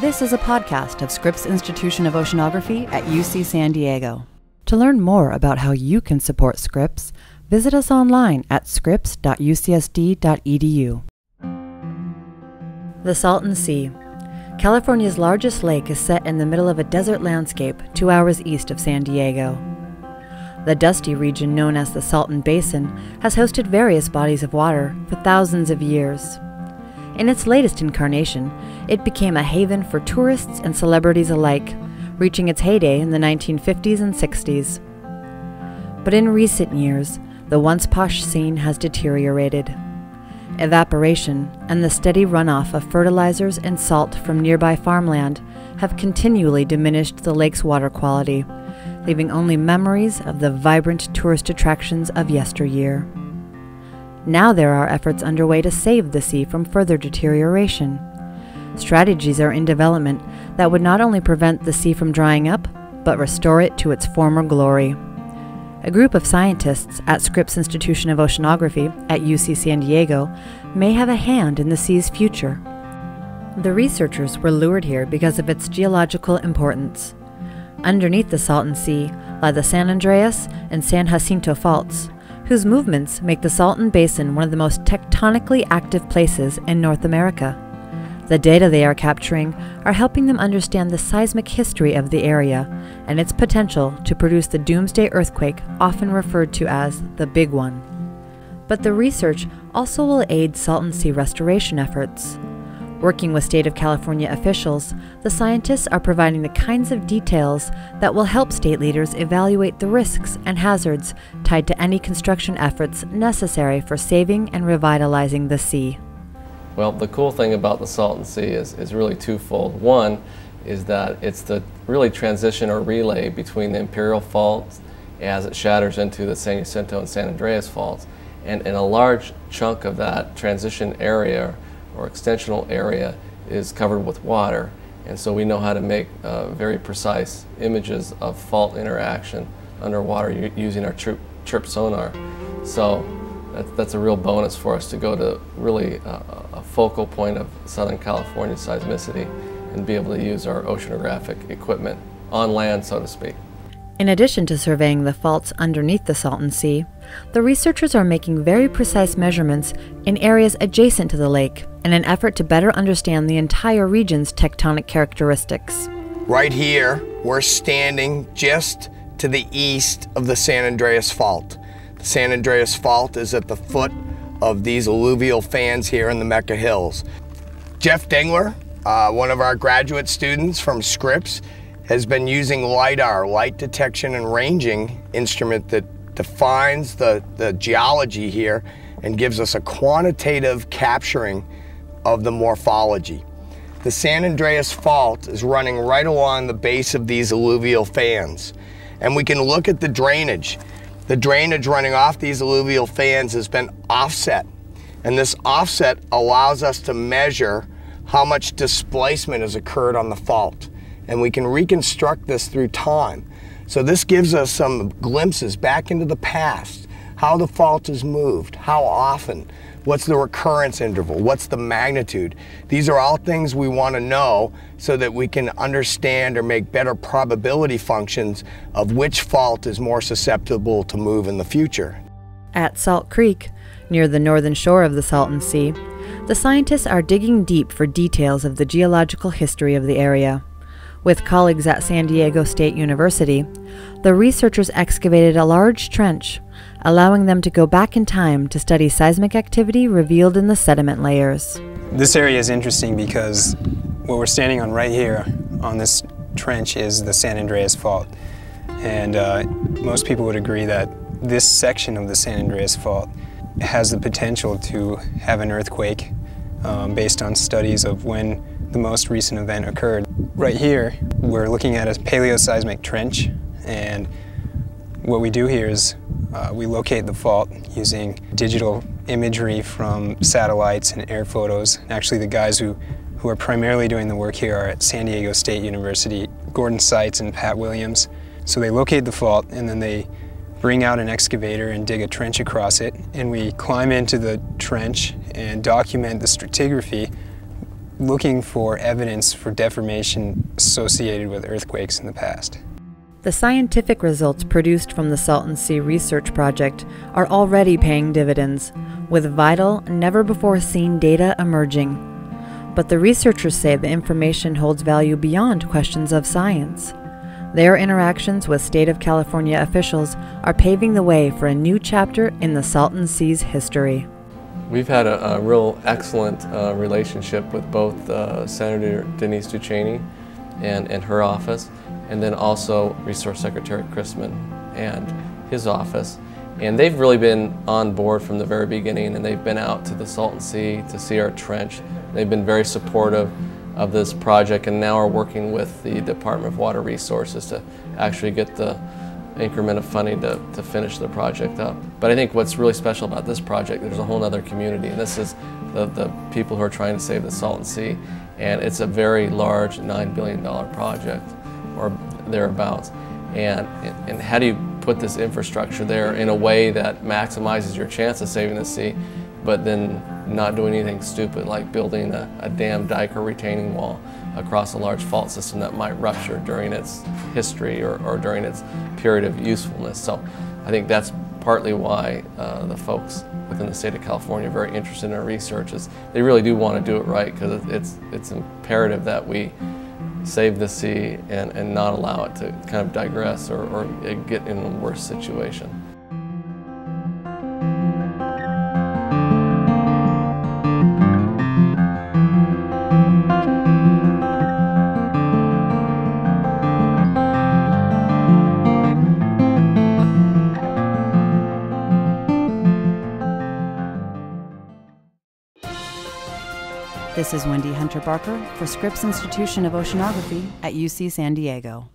This is a podcast of Scripps Institution of Oceanography at UC San Diego. To learn more about how you can support Scripps, visit us online at scripps.ucsd.edu. The Salton Sea. California's largest lake is set in the middle of a desert landscape 2 hours east of San Diego. The dusty region known as the Salton Basin has hosted various bodies of water for thousands of years. In its latest incarnation, it became a haven for tourists and celebrities alike, reaching its heyday in the 1950s and 60s. But in recent years, the once posh scene has deteriorated. Evaporation and the steady runoff of fertilizers and salt from nearby farmland have continually diminished the lake's water quality, leaving only memories of the vibrant tourist attractions of yesteryear. Now there are efforts underway to save the sea from further deterioration. Strategies are in development that would not only prevent the sea from drying up, but restore it to its former glory. A group of scientists at Scripps Institution of Oceanography at UC San Diego may have a hand in the sea's future. The researchers were lured here because of its geological importance. Underneath the Salton Sea lie the San Andreas and San Jacinto faults, whose movements make the Salton Basin one of the most tectonically active places in North America. The data they are capturing are helping them understand the seismic history of the area and its potential to produce the doomsday earthquake often referred to as the Big One. But the research also will aid Salton Sea restoration efforts. Working with state of California officials, the scientists are providing the kinds of details that will help state leaders evaluate the risks and hazards tied to any construction efforts necessary for saving and revitalizing the sea. Well, the cool thing about the Salton Sea is really twofold. One is that it's the really transition or relay between the Imperial Fault as it shatters into the San Jacinto and San Andreas faults. And a large chunk of that transition area or extensional area is covered with water, and so we know how to make very precise images of fault interaction underwater using our chirp sonar. So that's a real bonus for us to go to really a focal point of Southern California seismicity and be able to use our oceanographic equipment on land, so to speak. In addition to surveying the faults underneath the Salton Sea, the researchers are making very precise measurements in areas adjacent to the lake in an effort to better understand the entire region's tectonic characteristics. Right here, we're standing just to the east of the San Andreas Fault. The San Andreas Fault is at the foot of these alluvial fans here in the Mecca Hills. Jeff Dingler, one of our graduate students from Scripps, has been using LIDAR, light detection and ranging instrument that defines the geology here and gives us a quantitative capturing of the morphology. The San Andreas Fault is running right along the base of these alluvial fans, and we can look at the drainage. The drainage running off these alluvial fans has been offset, and this offset allows us to measure how much displacement has occurred on the fault. And we can reconstruct this through time. So this gives us some glimpses back into the past, how the fault has moved, how often, what's the recurrence interval, what's the magnitude. These are all things we want to know so that we can understand or make better probability functions of which fault is more susceptible to move in the future. At Salt Creek, near the northern shore of the Salton Sea, the scientists are digging deep for details of the geological history of the area. With colleagues at San Diego State University, the researchers excavated a large trench, allowing them to go back in time to study seismic activity revealed in the sediment layers. This area is interesting because what we're standing on right here on this trench is the San Andreas Fault. And most people would agree that this section of the San Andreas Fault has the potential to have an earthquake based on studies of when the most recent event occurred. Right here, we're looking at a paleoseismic trench, and what we do here is we locate the fault using digital imagery from satellites and air photos. Actually, the guys who are primarily doing the work here are at San Diego State University, Gordon Seitz and Pat Williams. So they locate the fault, and then they bring out an excavator and dig a trench across it, and we climb into the trench and document the stratigraphy looking for evidence for deformation associated with earthquakes in the past. The scientific results produced from the Salton Sea Research Project are already paying dividends, with vital, never-before-seen data emerging. But the researchers say the information holds value beyond questions of science. Their interactions with State of California officials are paving the way for a new chapter in the Salton Sea's history. We've had a real excellent relationship with both Senator Denise Ducheney and her office, and then also Resource Secretary Chrisman and his office. And they've really been on board from the very beginning, and they've been out to the Salton Sea to see our trench. They've been very supportive of this project, and now are working with the Department of Water Resources to actually get the increment of funding to finish the project up. But I think what's really special about this project, there's a whole other community, and this is the people who are trying to save the Salton Sea, and it's a very large $9 billion project, or thereabouts. And how do you put this infrastructure there in a way that maximizes your chance of saving the sea, but then not doing anything stupid like building a dam, dike, or retaining wall across a large fault system that might rupture during its history or during its period of usefulness. So I think that's partly why the folks within the state of California are very interested in our research. Is they really do want to do it right, because it's imperative that we save the sea and not allow it to kind of digress or get in a worse situation. This is Wendy Hunter Barker for Scripps Institution of Oceanography at UC San Diego.